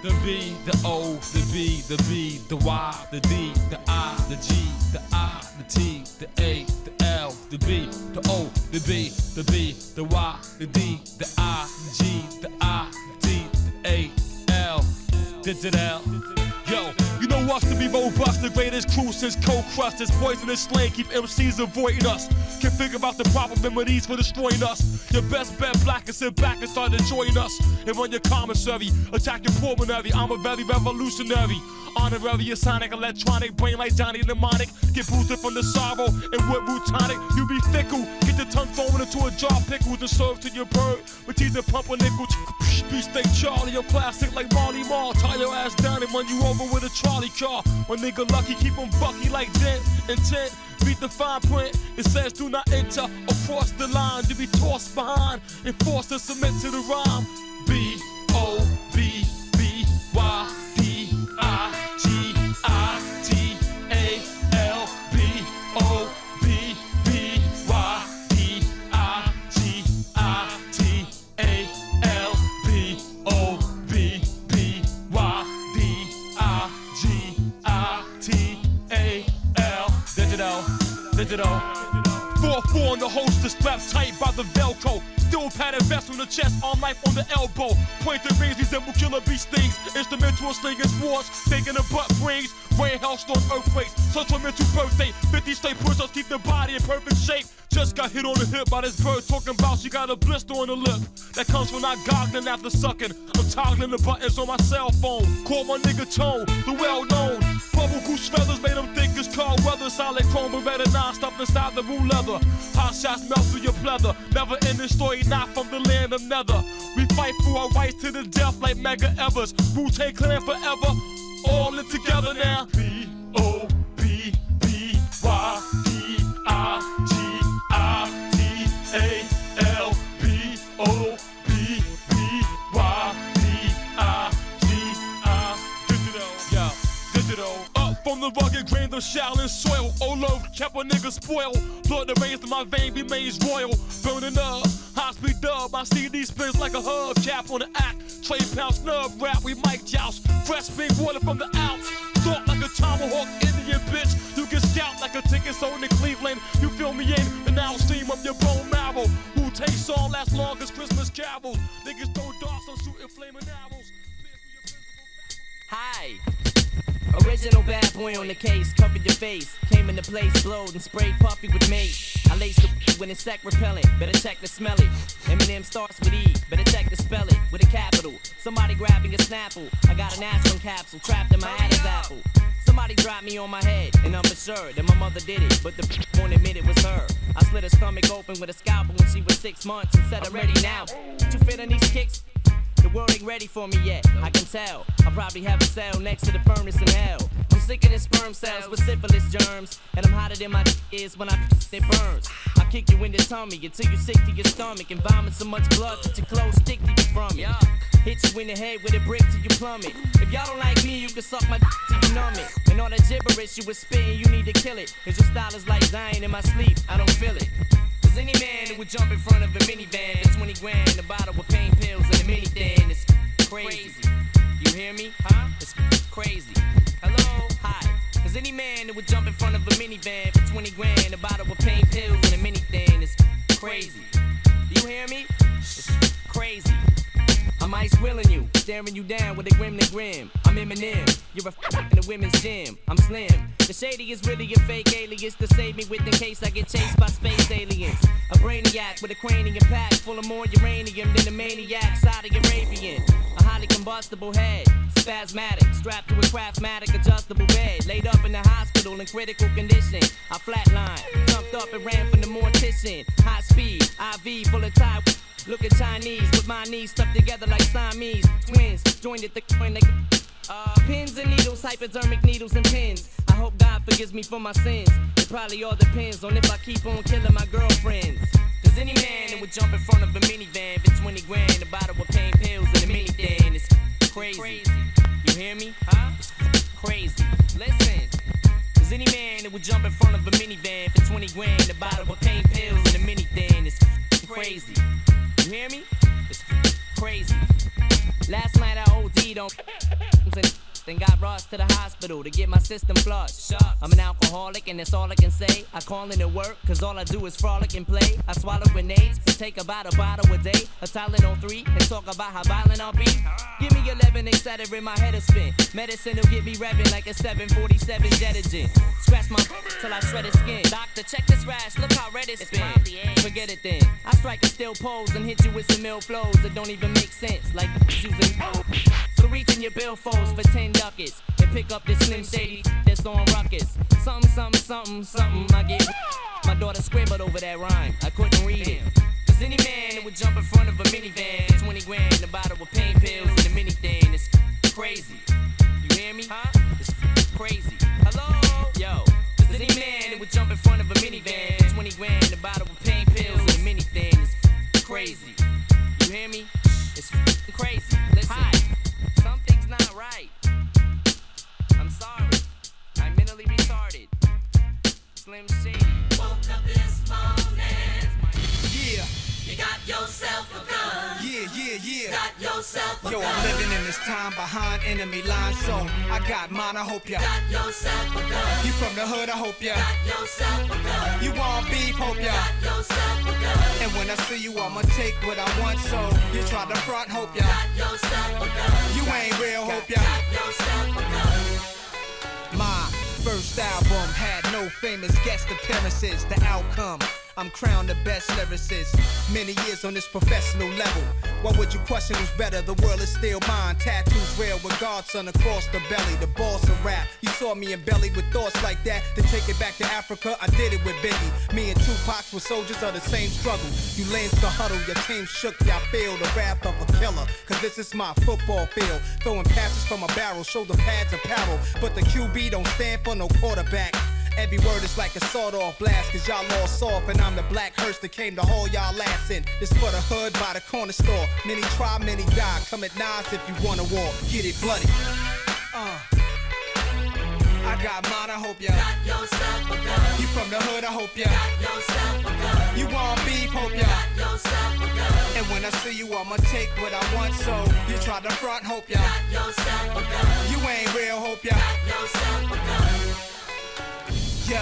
The B, the O, the B, the B, the Y, the D, the I, the G, the I, the T, the A, the L, the B, the O, the B, the B, the Y, the D, the I, the G, the I, the T, the A, L, the L. Yo, you know us to be robust, the greatest crew since cold crust. This poisonous slang keep MCs avoiding us. Can figure out the proper remedies for destroying us. Your best bet black and sit back and start enjoying us. And run your commissary, attack your pulmonary. I'm a very revolutionary. Honorary, a sonic, electronic, brain like Johnny Mnemonic. Get boosted from the sorrow and with root tonic. You be fickle, get the tongue thrown into a jar of pickles and serve to your bird. With teeth and pump a nickel. Beat State Charlie, your classic like Marley Marl. Tie your ass down and run you over with a trolley car. One nigga lucky, keep him bucky like Dent. Intent, read the fine print. It says do not enter across the line. To be tossed behind and forced to submit to the rhyme. B, O, B, B, Y, D, I, G, I, T, A, L, B, O, G-I-T-A-L. Digital. 4-4 on the holster, strapped tight by the Velcro. Steel padded vest on the chest, arm knife on the elbow. Pointed rings resemble killer bee stings. Instrumental slinging sports, thinking the butt brings. Rain, hailstorm, earthquakes, sentimental birthday. 50 straight push-ups keep the body in perfect shape. Just got hit on the hip by this bird talking about she got a blister on the lip. That comes from not goggling after sucking. I'm toggling the buttons on my cell phone. Call my nigga Tone, the well-known. Bubble goose feathers made them think it's cold weather. Solid chrome Beretta non-stuffed inside the blue leather. Hot shots melt through your pleather. Never ending story, not from the land of nether. We fight for our rights to the death like Mega Evers. Wu-Tang Clan forever, all in together now. B-O-B-B-Y-P-I-G-I-T-A-L. B-O-B-B-Y-P-I-G-I. Digital. Up from the rugged grain of Shaolin soil. Olo kept a nigga spoiled. Blood that raised in my vein remains royal. Burning up, high speed dub. My CD spins like a hub cap on the act. Trade pound snub rap, we mic joust. Fresh spring water from the Alps. Talk like a tomahawk Indian bitch. You can scout like a ticket sold in Cleveland. You feel me in the now steam of your bone marrow. Who takes song lasts long as Christmas carols. Niggas throw darts, I'm shooting flaming arrows. Hi. Original bad boy on the case, covered your face. Came into place, blowed and sprayed puffy with mace. I laced the when it's sec repellent, better check to smell it. Eminem starts with E, better check to spell it with a capital. Somebody grabbing a Snapple, I got an aspirin capsule trapped in my Adam's apple. Somebody dropped me on my head, and I'm for sure that my mother did it, but the won't admit it was her. I slit her stomach open with a scalpel when she was 6 months and said I'm ready now. You fit on these kicks? The world ain't ready for me yet, I can tell. I probably have a cell next to the furnace in hell. I'm sicker than sperm cells with syphilis germs, and I'm hotter than my is when it burns. I kick you in the tummy until you're sick to your stomach and vomit so much blood that your clothes stick to your from it. Hit you in the head with a brick till you plummet. If y'all don't like me, you can suck my till you numb it. And all that gibberish you was spitting, you need to kill it. Cause your style is like dying in my sleep, I don't feel it. Cause any man who would jump in front of a minivan for 20 grand, a bottle with pain pills and a mini thing, it's crazy. You hear me? Huh? It's crazy. Hello? Hi. Cause any man who would jump in front of a minivan for 20 grand, a bottle with pain pills and a mini thing, it's crazy. You hear me? It's crazy. I'm ice willing you, staring you down with a grim to grim. I'm Eminem, you're a in the women's gym. I'm Slim. The shady is really a fake alias to save me with in case I get chased by space aliens. A brainiac with a cranium pack full of more uranium than the maniac Saudi Arabian. A highly combustible head, spasmatic, strapped to a Craftmatic adjustable bed. Laid up in the hospital in critical condition. I flatlined, jumped up and ran from the mortician. High speed, IV full of tie. Looking Chinese with my knees stuck together like Siamese twins. Joined at the when they pins and needles, hypodermic needles and pins. I hope God forgives me for my sins. It probably all depends on if I keep on killing my girlfriends. Cause any man that would jump in front of a minivan for 20 grand, a bottle with pain pills and a mini thing, it's crazy. You hear me? Huh? It's crazy. Listen. Cause any man that would jump in front of a minivan for 20 grand, a bottle with pain pills and a mini thing, it's crazy. You hear me? It's crazy. Last night I OD'd on then got rushed to the hospital to get my system flushed. I'm an alcoholic and that's all I can say. I call in to work cause all I do is frolic and play. I swallow grenades and take about a bottle a day. A Tylenol 3 and talk about how violent I'll be. Give me 11 etc. in my head a spin. Medicine will get me revving like a 747 jet engine. Scratch my till I shred his skin. Doctor, check this rash, look how red it's been. Forget it then. I strike a still pose and hit you with some ill flows that don't even make sense. Like using so reach in your billfolds for 10 ducats and pick up this Slim Shady that's on ruckus. Something I get. My daughter scribbled over that rhyme. I couldn't read it. Cause any man that would jump in front of a minivan, 20 grand, a bottle with pain pills and a mini thing, it's crazy. You hear me? Huh? It's crazy. Hello? Yo. Cause any man that would jump in front of a minivan, 20 grand, a bottle with pain pills and a mini thing, it's crazy. You hear me? It's crazy. Listen. Hi. Something's not right. I'm sorry. I'm mentally retarded. Slim Shady. Woke up this morning. Yeah. You got yourself a gun. Yeah. Got yourself yourself a Yo, gun. I'm living in this time behind enemy lines, so I got mine, I hope ya got yourself a gun. You from the hood, I hope ya got yourself a gun. You want beef, hope ya got yourself a gun. And when I see you, I'ma take what I want, so you try to front, hope ya got yourself a gun. You ain't real, hope ya got yourself a gun. My first album had no famous guest appearances. The outcome, I'm crowned the best lyricist. Many years on this professional level. Why would you question who's better? The world is still mine. Tattoos real with Godson across the belly. The boss of rap. You saw me embellied with thoughts like that. To take it back to Africa, I did it with Biggie. Me and Tupac were soldiers of the same struggle. You lanes the huddle, your team shook, y'all feel the wrath of a killer. Cause this is my football field. Throwing passes from a barrel, shoulder pads apparel. But the QB don't stand for no quarterback. Every word is like a sawed-off blast, cause y'all all soft, and I'm the black hearse that came to haul y'all ass in. This for the hood by the corner store. Many try, many die. Come at Nas if you want a war. Get it bloody. I got mine, I hope ya got yourself a gun. You from the hood, I hope ya got yourself a gun. You want beef, hope ya got yourself a gun. And when I see you, I'ma take what I want, so you try to front, hope ya got yourself a gun. You ain't real, hope ya got yourself a gun. Yo,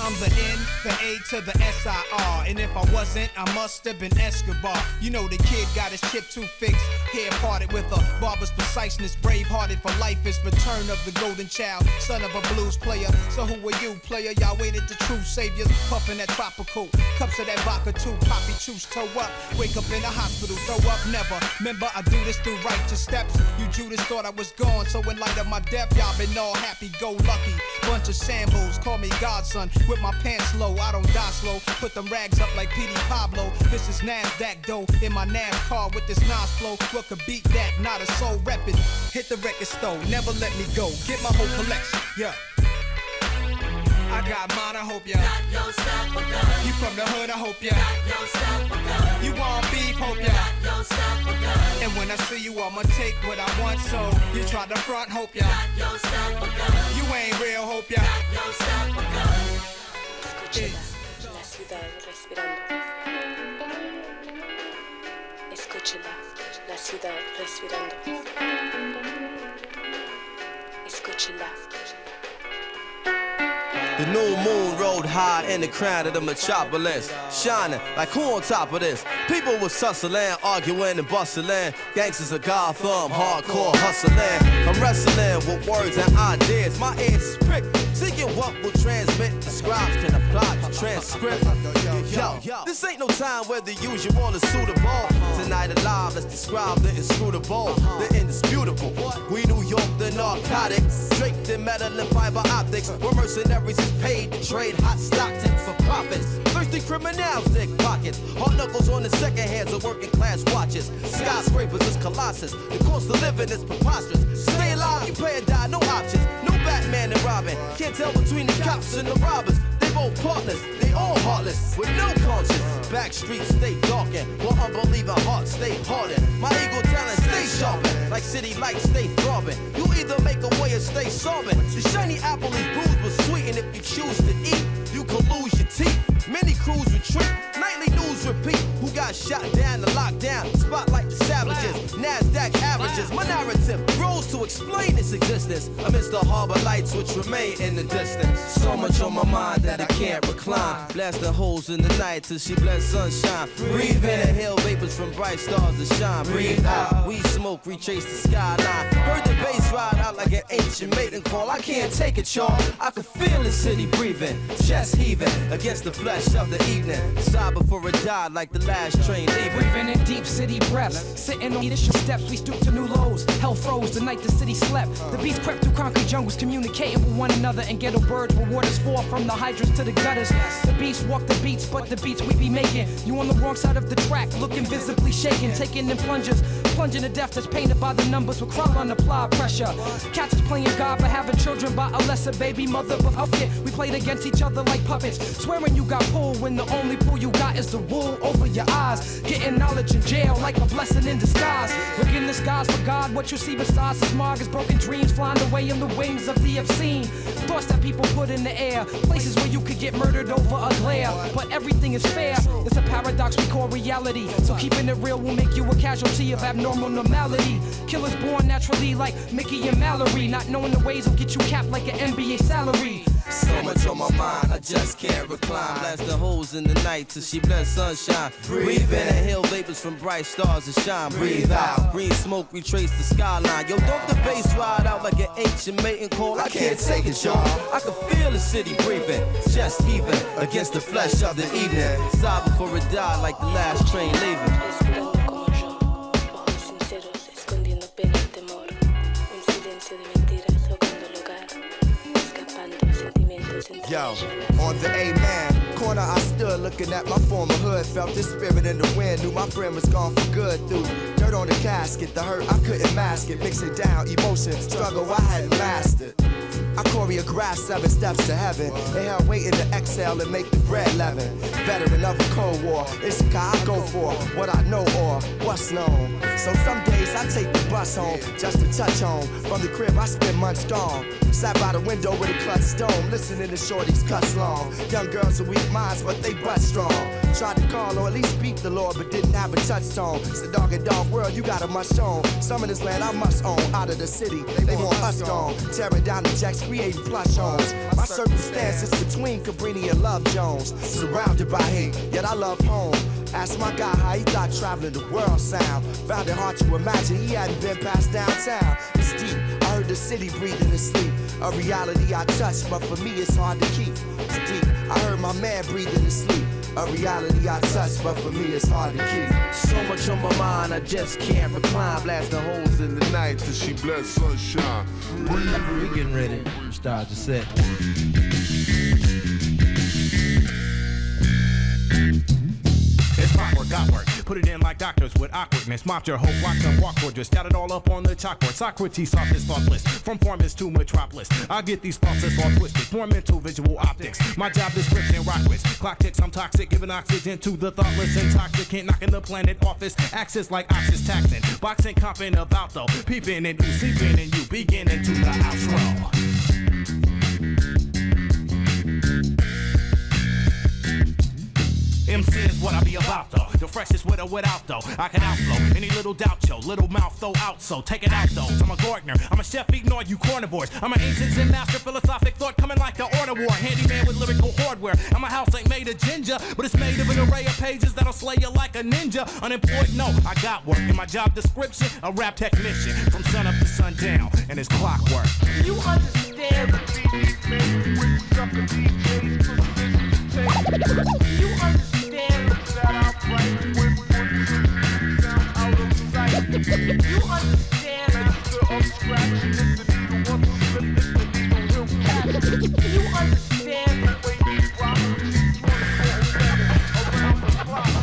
I'm the N, the A to the S-I-R. And if I wasn't, I must have been Escobar. You know the kid got his chip too fixed. Hair parted with a barber's preciseness. Brave-hearted for life is return of the golden child. Son of a blues player. So who are you, player? Y'all waited the true saviors. Puffin' that tropical. Cups of that vodka too. Poppy choose toe up. Wake up in the hospital. Throw up never. Remember, I do this through righteous steps. You Judas thought I was gone. So in light of my death, y'all been all happy-go-lucky. Bunch of shambles. Call me Godson, with my pants low, I don't die slow. Put them rags up like P.D. Pablo. This is NASDAQ dough in my NASCAR with this Nas flow. What could beat that? Not a soul reppin'. Hit the record store, never let me go. Get my whole collection, yeah. I got mine, I hope ya got yourself a gun. You from the hood, I hope ya got yourself a gun. You want beef, hope ya got yourself a gun. And when I see you, I'ma take what I want, so you try to front, hope ya got yourself a gun. You ain't real, hope ya got yourself a gun. Escúchela, la ciudad respirando. Escúchela, la ciudad respirando. Escúchela. The new moon rode high in the crown of the metropolis, shining like who on top of this? People was tussling, arguing and bustling. Gangsters of Gotham, hardcore hustling. I'm wrestling with words and ideas. My ears is pricked, seeking what will transmit. The scribes can apply to transcript. Yo, this ain't no time where the usual is suitable. Tonight alive, let's describe the inscrutable, the indisputable. We New York, the narcotics, draped in metal and fiber optics. We're mercenaries is paid to trade hot stock tips for profits. Thirsty criminals dig pockets. Hard knuckles on the second hands of working class watches. Skyscrapers is colossus. The cost of living is preposterous. Stay alive, you pay or die, no options. No Batman and Robin. Can't tell between the cops and the robbers. They both partners, they all heartless, with no conscience. Back streets stay darkened, while unbelieving hearts stay hardened. My ego talent stay sharpened, like city lights stay throbbing. You either make a way or stay sobbing. The shiny apple is bruised but sweet, and if you choose to eat, you can lose your teeth. Many crews retreat, nightly news repeat. Who got shot down to lockdown? Spotlight the savages, NASDAQ averages. My narrative grows to explain its existence amidst the harbor lights which remain in the distance. So much on my mind that I can't recline. Blasting holes in the night till she blends sunshine. Breathe in, inhale vapors from bright stars to shine. Breathe out, we smoke, retrace the skyline. Heard the bass ride out like an ancient mating call. I can't take it, y'all. I can feel the city breathing, chest heaving against the flesh of the evening. Sigh before it died like the last train leaving. Breathing in deep city breaths, sitting on leadership steps, we stoop to new lows. Hell froze the night the city slept. The beast crept through concrete jungles, communicating with one another. And ghetto birds where waters fall from the hydrants to the gutters. The beast walk the beats, but the beats we be making. You on the wrong side of the track, looking visibly shaken, taking in plungers, plunging to death that's painted by the numbers with crowd on the ply. pressure. Cats is playing God but having children by a lesser baby mother. But fuck it, we played against each other like puppets. Swearing you got pulled when the only pull you got is the wool over your eyes. Getting knowledge in jail like a blessing in disguise. Look in the skies for God, what you see besides the smog is broken dreams flying away in the wings of the obscene. Thoughts that people put in the air, places where you could get murdered over a glare. But everything is fair, it's a paradox we call reality. So keeping it real will make you a casualty of abnormal normality. Killers born naturally like Mickey and Mallory. Not knowing the ways will get you capped like an NBA salary. So much on my mind, I just can't recline. Blast the holes in the night till she bless sunshine. Breathe in, inhale vapors from bright stars that shine. Breathe out, green smoke retrace the skyline. Yo, don't the bass ride out like an ancient mating call. I can't take it, y'all. I can feel the city breathing, just heaving against the flesh of the evening. Sigh before it die like the last train leaving. Yo, on the A-man corner I stood looking at my former hood. Felt the spirit in the wind, knew my friend was gone for good. Through dirt on the casket, the hurt I couldn't mask it. Mix it down, emotion, struggle I hadn't mastered. I choreographed 7 steps to heaven. Inhale, waiting to exhale and make the bread leaven. Veteran of the Cold War, it's a guy I go for what I know or what's known. So some days I take the bus home just to touch home. From the crib I spend months gone. Sat by the window with a clutch stone, listening to shorties cuss long. Young girls with weak minds, but they butt strong. Tried to call or at least speak the Lord, but didn't have a touchstone. It's the dog and dog world, you got a must own. Some of this land I must own. Out of the city, they want us gone. Tearing down the jacks, creating plush homes. My circumstances between Cabrini and Love Jones. Surrounded by hate, yet I love home. Asked my guy how he thought traveling the world sound. Found it hard to imagine he hadn't been past downtown. It's deep, I heard the city breathing in sleep. A reality I touch, but for me it's hard to keep. It's deep, I heard my man breathing in sleep. A reality I touch, but for me it's hard to keep. So much on my mind, I just can't recline. Blasting holes in the night till she bless sunshine. We getting ready to start the set. It's clockwork, got work. Put it in like doctors with awkwardness. Mopped your whole block and walk towards you. Stat it all up on the chalkboard. Socrates off his thoughtless. From formless to metropolis. I get these process all twisted. More mental visual optics. My job description rock with. Clock ticks, I'm toxic. Giving oxygen to the thoughtless. Intoxicant, knocking the planet off its axis like oxys taxing. Boxing, comping about though. Peeping in you, seeping in you. Beginning to the outro. MC is what I be about though. The freshest with or without though. I can outflow any little doubt, yo. Little mouth throw out, so take it out though. I'm a gardener, I'm a chef eating all you carnivores. I'm an ancient Zen master, philosophic thought coming like the order war. Handyman with lyrical hardware. And my house ain't made of ginger, but it's made of an array of pages that'll slay you like a ninja. Unemployed, no, I got work. In my job description, a rap technician. From sun up to sundown, and it's clockwork. You understand the DJs, man, with sucker DJs, you understand that I'm right when sound out of sight. You understand that the abstraction is the needle of the slip, is the needle will catch. You understand the way these properties 24/7 around the clock.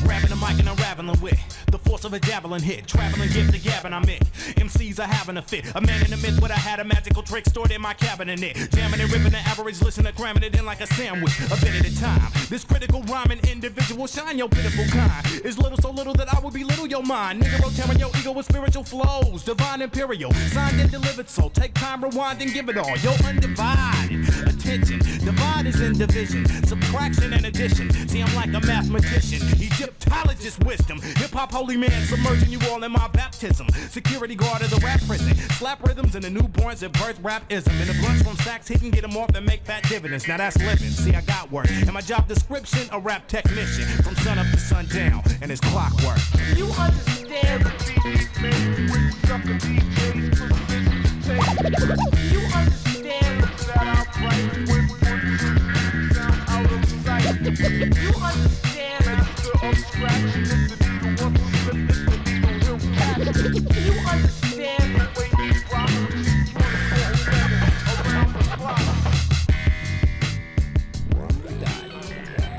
Grabbing the mic and unraveling wit. The force of a javelin hit, traveling gift to gabbing I'm it. MCs are having a fit, a man in the myth, but I had a magical trick stored in my cabinet. Jamming and ripping the average listener, cramming it in like a sandwich, a bit at a time. This critical rhyming individual, shine your pitiful kind. Is little so little that I would belittle your mind. Nigga, tearing your ego with spiritual flows, divine imperial, signed and delivered. So take time, rewind and give it all. Your undivided attention. Divide is in division, subtraction and addition. See, I'm like a mathematician, Egyptologist wisdom, hip hop holy man, submerging you all in my baptism. Security guard of the rap prison. Slap rhythms and the newborns at birth rapism. And the blunts from sacks hitting, get them off and make fat dividends. Now that's living. See, I got work. And my job description, a rap technician. From sun up to sundown, and it's clockwork. You understand the DJs, man, with sucker DJs, you understand that I'm right when sound out of sight. You understand that the abstraction is the needle of the slip, is the needle will catch. You understand the way these properties 24/7 around the clock.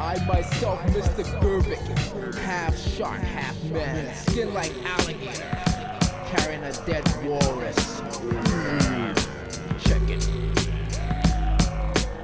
I myself, Mr. Gerbic, half shark, half man, skin like alligator, carrying a a dead walrus. Check it.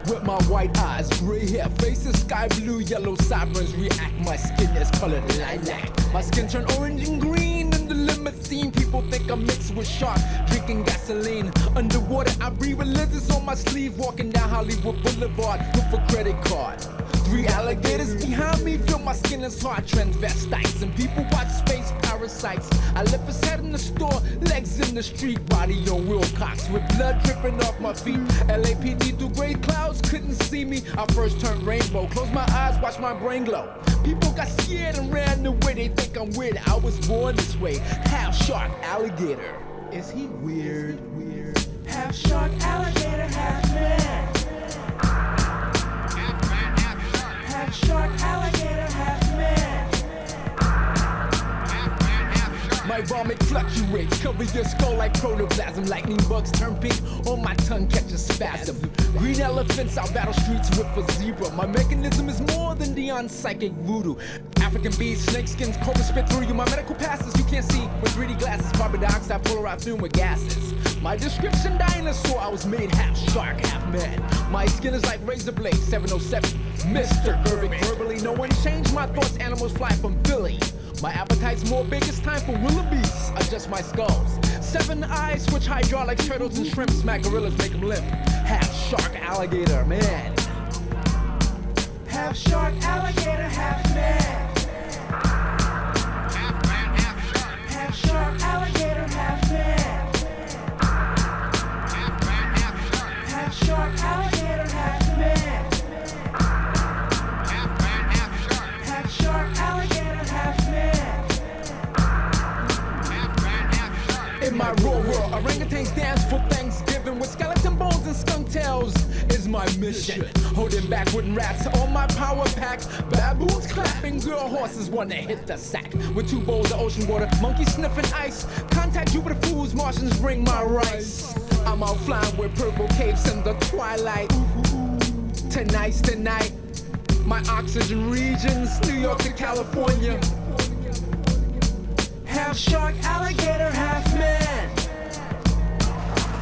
With my white eyes, gray hair, faces sky blue, yellow sirens react. My skin is colored lilac. My skin turned orange and green in the limousine. People think I'm mixed with shark, drinking gasoline. Underwater, I breathe religious on my sleeve, walking down Hollywood Boulevard with a credit card. 3 alligators behind me, feel my skin is hard, transvestites, and people watch space parasites. I left his head in the store, legs in the street, body on Wilcox with blood dripping off my feet. LAPD through gray clouds, couldn't see me. I first turned rainbow, closed my eyes, watched my brain glow. People got scared and ran away, they think I'm weird. I was born this way, half shark, alligator. Is he weird? Half shark, alligator, half man. Half shark, alligator, half man. My vomit fluctuates, cover your skull like protoplasm. Lightning bugs turn pink, on my tongue catch a spasm. Green elephants, I'll battle streets with a zebra. My mechanism is more than Dion's psychic voodoo. African bees, snake skins, cobra spit through you. My medical passes you can't see with 3D glasses. Carbon dioxide, polarized film with gases. My description, dinosaur, I was made half shark, half man. My skin is like razor blade, 707. Mr. Irving, verbally, no one changed my thoughts. Animals fly from Philly. My appetite's more big, it's time for wildebeest. Adjust my skulls. 7 eyes, switch hydraulics, turtles and shrimp. Smack gorillas, make them limp. Half shark, alligator, man. Half shark, alligator, half man. Half shark, alligator, half man. Half shark, alligator, half man. Half shark, alligator, half man. In my raw world, orangutans dance for Thanksgiving with skeleton bones and skunk tails is my mission. Holding back wooden rats on my power pack. Baboons clapping, girl horses wanna hit the sack. With 2 bowls of ocean water, monkeys sniffing ice. Contact Jupiter fools, Martians bring my rice. I'm out flying with purple capes in the twilight. Tonight's the night. My oxygen regions, New York to California. Half shark, alligator, half man.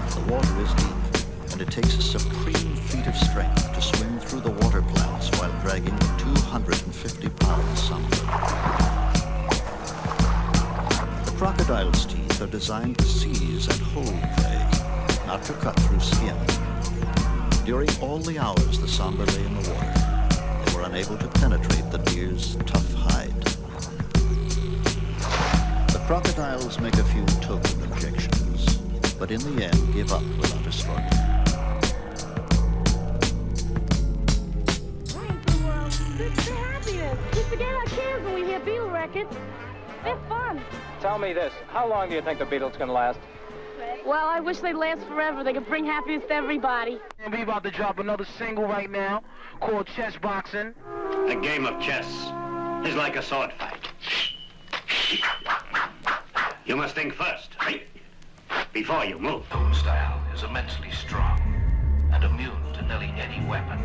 The water is deep, and it takes a supreme feat of strength to swim through the water plants while dragging a 250-pound somber. The crocodile's teeth are designed to seize and hold prey, not to cut through skin. During all the hours the somber lay in the water, they were unable to penetrate the deer's tough hide. The crocodiles make a few token objections, but in the end give up without a struggle. Good to have you. We forget our cares when we hear Beatle records. They're fun. Tell me this, how long do you think the Beatles can last? Well, I wish they'd last forever. They could bring happiness to everybody. And we about to drop another single right now called Chess Boxing. A game of chess is like a sword fight. You must think first, right? Before you move. Home style is immensely strong and immune to nearly any weapon.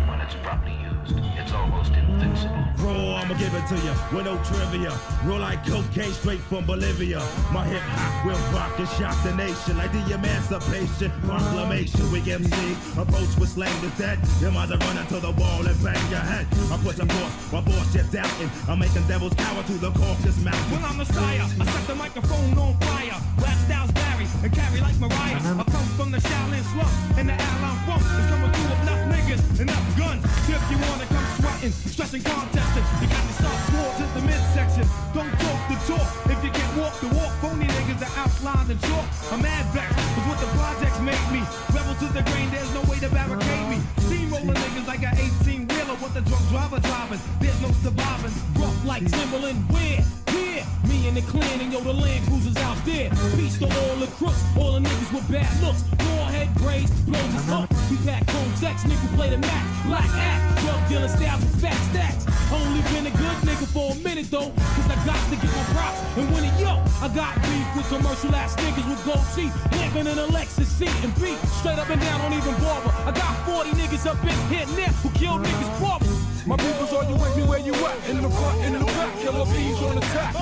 When it's properly used, it's almost invincible. Bro, I'ma give it to you with no trivia. Roll like cocaine straight from Bolivia. My hip hop will rock and shock the nation like the Emancipation Proclamation. We MC approach with slang to dead. You might as run into the wall and bang your head. I put some force, my boss you're doubting. I'm making devils cower to the Caucasus Mountain. Well, I'm the sire. I set the microphone on fire. Rap styles vary and carry like Mariah. I come from the Shaolin slump and the Allen funk is coming through with enough niggas, enough guns. If you wanna come sweating, stressing, contesting, you got to start towards in the midsection. Don't talk the talk if you can't walk the walk. Phony niggas are outlined and chalk. I'm mad back was what the projects made me. Rebel to the grain, there's no way to barricade me. Steamroller niggas like an 18-wheeler with the drunk driver driving. There's no surviving. Rough like Timberland, where? Here, me and the clan and yo, the land cruisers out there. Peace to all the crooks, all the niggas with bad looks. Raw head braids, blows us up. We pack home sex, nigga play the max. Black act, drug dealer styles with fat stacks. Only been a good nigga for a minute though, cause I got to get my props. And when it yo, I got beef with commercial ass niggas with gold teeth. Living in a Lexus C and B, straight up and down, don't even bother. I got 40 niggas up in here now who kill niggas proper. My people's, are you with me where you at? In the front, in the back, killer bees on attack.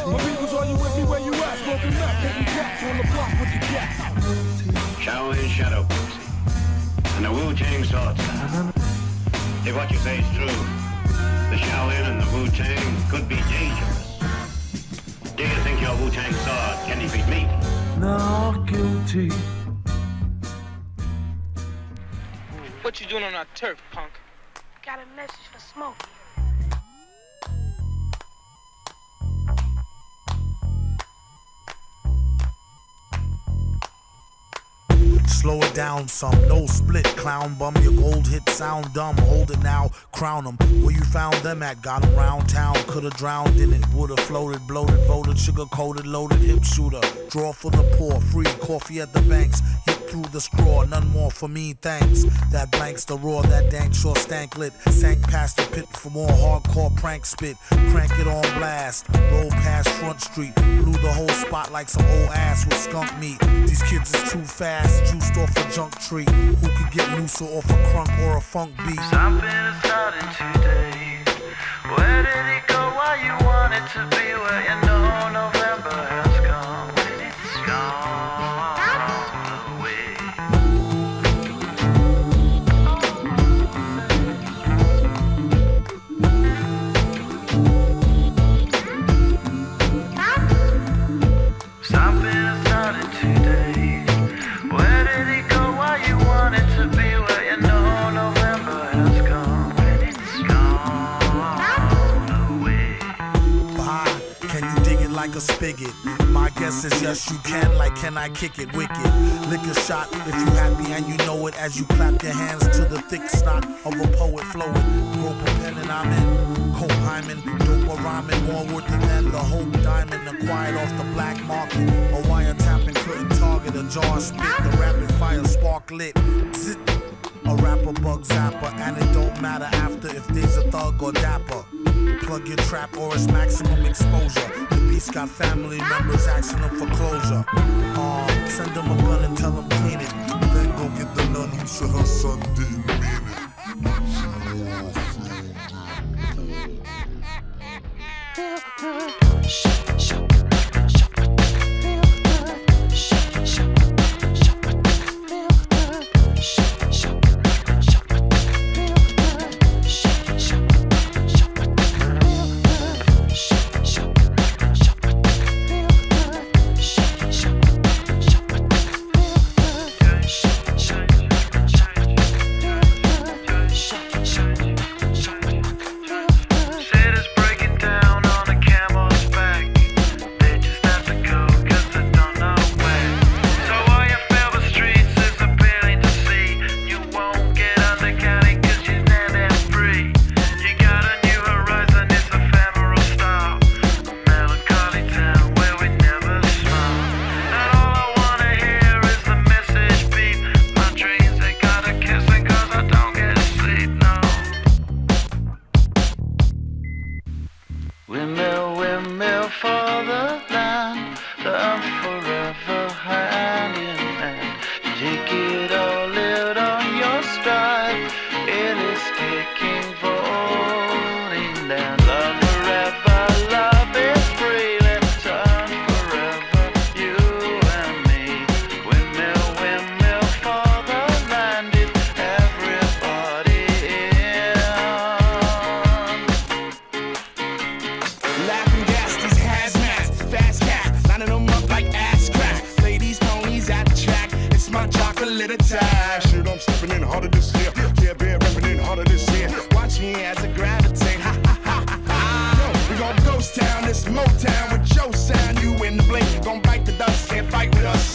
My peoples, are you with me where you at? Smoking meth, taking caps on the block with the gas. Shaolin Shadow Boxing and the Wu-Tang Sword Style. If what you say is true, the Shaolin and the Wu-Tang could be dangerous. Do you think your Wu-Tang sword can defeat me? Not guilty. What you doing on our turf, punk? Got a message for Smoke. Slow it down some, no split, clown bum. Your gold hit sound dumb, hold it now, crown them. Where you found them at, got them round town. Could've drowned in it, would've floated, bloated, voted, sugar coated, loaded, hip shooter. Draw for the poor, free coffee at the banks. Hit through the straw, none more for me, thanks. That blanks the roar, that dank sure stank lit. Sank past the pit for more hardcore prank spit. Crank it on blast, roll past Front Street. Blew the whole spot like some old ass with skunk meat. These kids is too fast, juiced off a junk tree. Who could get looser off a crunk or a funk beat? Something is starting today. Where did it go? Why you want it to be? Where you know November has come. It's gone away. Something is starting today. Where did it go? Why you want it to be? Where you know November has come. It's gone away. Bah, can you dig it like a spigot? My guess is yes you can, like can I kick it wicked? Lick a shot if you happy and you know it as you clap your hands to the thick snot of a poet flowing. Rope a pen and I'm in. Coke hymen, dope or rhyming, more worth than the whole diamond acquired off the black market. A wiretapping couldn't target a jar spit, the rapid fire spark lit. Zit. A rapper bug zapper, and it don't matter after if there's a thug or dapper. Plug your trap or it's maximum exposure. The beast got family members asking them for closure. Send them a gun and tell them clean it. Then go get the nun who said her son didn't mean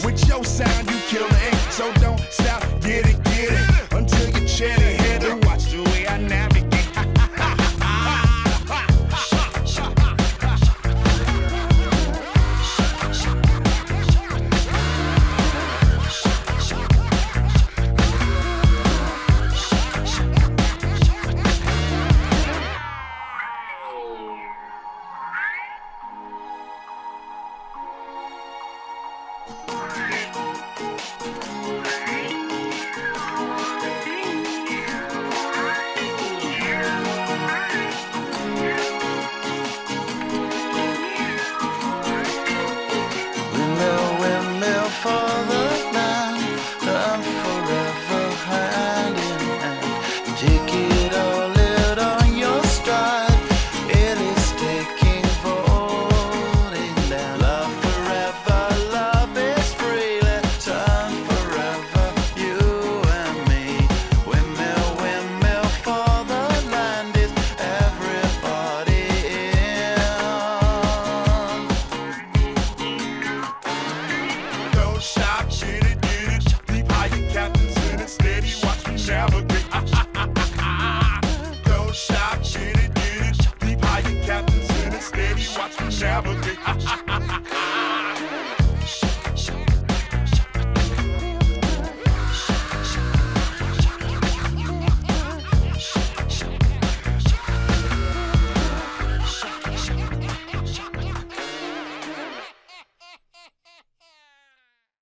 With your sound, you kill the ink, so don't stop, get it,